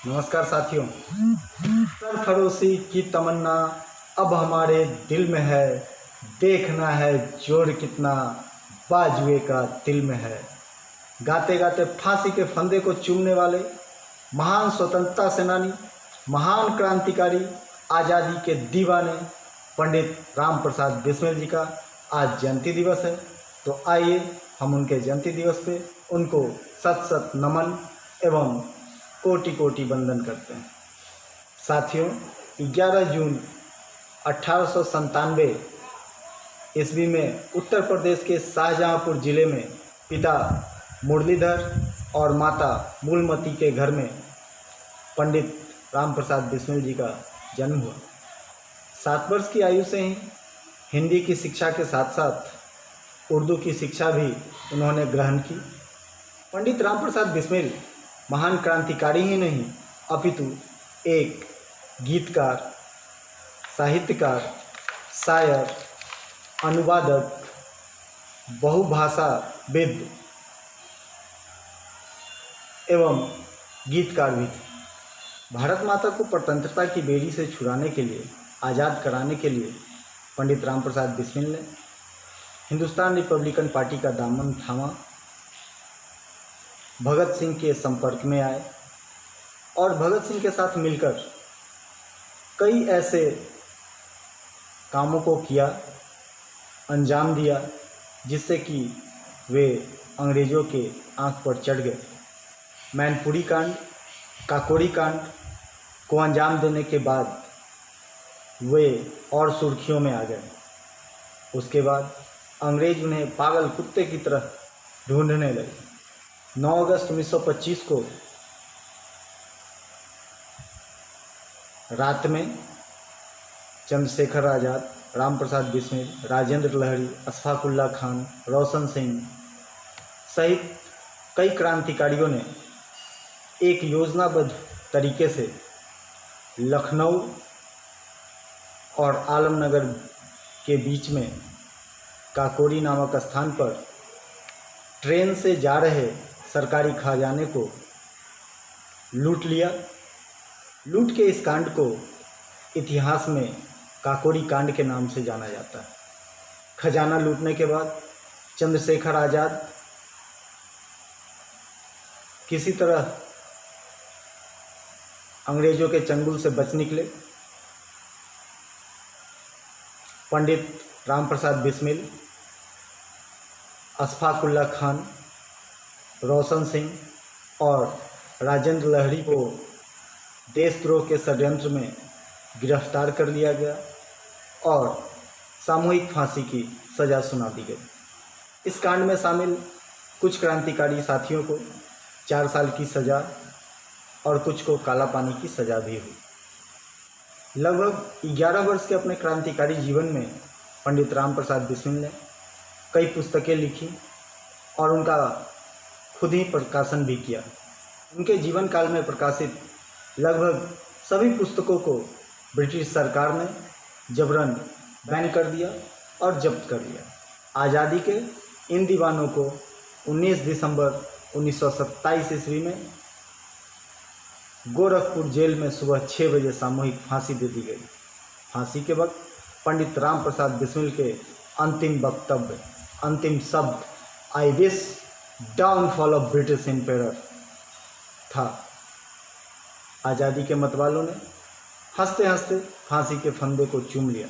नमस्कार साथियों। सरफरोशी की तमन्ना अब हमारे दिल में है, देखना है जोर कितना बाजुए का दिल में है। गाते गाते फांसी के फंदे को चूमने वाले महान स्वतंत्रता सेनानी, महान क्रांतिकारी, आज़ादी के दीवाने पंडित राम प्रसाद बिस्मिल जी का आज जयंती दिवस है। तो आइए हम उनके जयंती दिवस पे उनको सत सत नमन एवं कोटि कोटि वंदन करते हैं। साथियों, 11 जून 1897 ईस्वी में उत्तर प्रदेश के शाहजहांपुर जिले में पिता मुरलीधर और माता मूलमती के घर में पंडित राम प्रसाद बिस्मिल जी का जन्म हुआ। 7 वर्ष की आयु से ही हिंदी की शिक्षा के साथ साथ उर्दू की शिक्षा भी उन्होंने ग्रहण की। पंडित राम प्रसाद बिस्मिल महान क्रांतिकारी ही नहीं अपितु एक गीतकार, साहित्यकार, शायर, अनुवादक, बहुभाषाविद एवं गीतकार भी थे। भारत माता को स्वतंत्रता की बेड़ी से छुड़ाने के लिए, आज़ाद कराने के लिए पंडित राम प्रसाद बिस्मिल ने हिंदुस्तान रिपब्लिकन पार्टी का दामन थामा, भगत सिंह के संपर्क में आए और भगत सिंह के साथ मिलकर कई ऐसे कामों को किया, अंजाम दिया, जिससे कि वे अंग्रेज़ों के आंख पर चढ़ गए। मैनपुरी कांड, काकोरी कांड को अंजाम देने के बाद वे और सुर्खियों में आ गए। उसके बाद अंग्रेज उन्हें पागल कुत्ते की तरह ढूंढने लगे। 9 अगस्त 1925 को रात में चंद्रशेखर आज़ाद, राम प्रसाद बिस्मिल, राजेंद्र लहरी, अशफाक उल्लाह खान, रोशन सिंह सहित कई क्रांतिकारियों ने एक योजनाबद्ध तरीके से लखनऊ और आलमनगर के बीच में काकोरी नामक स्थान पर ट्रेन से जा रहे सरकारी खजाने को लूट लिया। लूट के इस कांड को इतिहास में काकोरी कांड के नाम से जाना जाता है। खजाना लूटने के बाद चंद्रशेखर आज़ाद किसी तरह अंग्रेज़ों के चंगुल से बच निकले। पंडित राम प्रसाद बिस्मिल, अशफाक उल्लाह खान, रोशन सिंह और राजेंद्र लहरी को देशद्रोह के षड्यंत्र में गिरफ्तार कर लिया गया और सामूहिक फांसी की सज़ा सुना दी गई। इस कांड में शामिल कुछ क्रांतिकारी साथियों को 4 साल की सज़ा और कुछ को काला पानी की सज़ा भी हुई। लगभग 11 वर्ष के अपने क्रांतिकारी जीवन में पंडित राम प्रसाद बिस्मिल ने कई पुस्तकें लिखी और उनका खुद ही प्रकाशन भी किया। उनके जीवन काल में प्रकाशित लगभग सभी पुस्तकों को ब्रिटिश सरकार ने जबरन बैन कर दिया और जब्त कर लिया। आज़ादी के इन दीवानों को 19 दिसंबर 1927 ईस्वी में गोरखपुर जेल में सुबह 6 बजे सामूहिक फांसी दे दी गई। फांसी के वक्त पंडित राम प्रसाद बिस्मिल के अंतिम वक्तव्य, अंतिम शब्द I wish downfall of British Empire था। आज़ादी के मतवालों ने हंसते हंसते फांसी के फंदे को चूम लिया।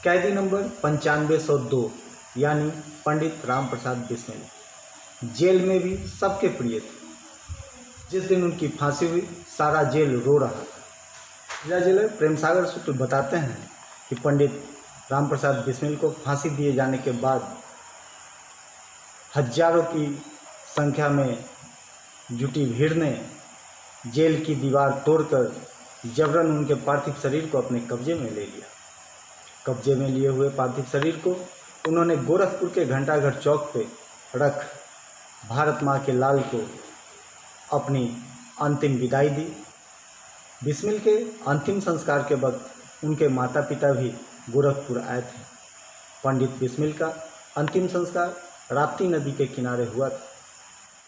कैदी नंबर 9502 यानी पंडित राम प्रसाद बिस्मिल जेल में भी सबके प्रिय थे। जिस दिन उनकी फांसी हुई सारा जेल रो रहा था। जिला जेलर प्रेम सागर सूत्र बताते हैं कि पंडित राम प्रसाद बिस्मिल को फांसी दिए जाने के बाद हजारों की संख्या में जुटी भीड़ ने जेल की दीवार तोड़कर जबरन उनके पार्थिव शरीर को अपने कब्जे में ले लिया। कब्जे में लिए हुए पार्थिव शरीर को उन्होंने गोरखपुर के घंटाघर चौक पे रख भारत माँ के लाल को अपनी अंतिम विदाई दी। बिस्मिल के अंतिम संस्कार के वक्त उनके माता पिता भी गोरखपुर आए थे। पंडित बिस्मिल का अंतिम संस्कार राप्ती नदी के किनारे हुआ था।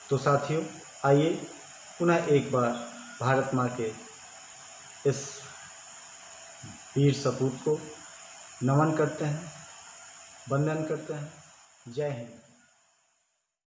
तो साथियों, आइए पुनः एक बार भारत माँ के इस वीर सपूत को नमन करते हैं, वंदन करते हैं। जय हिंद।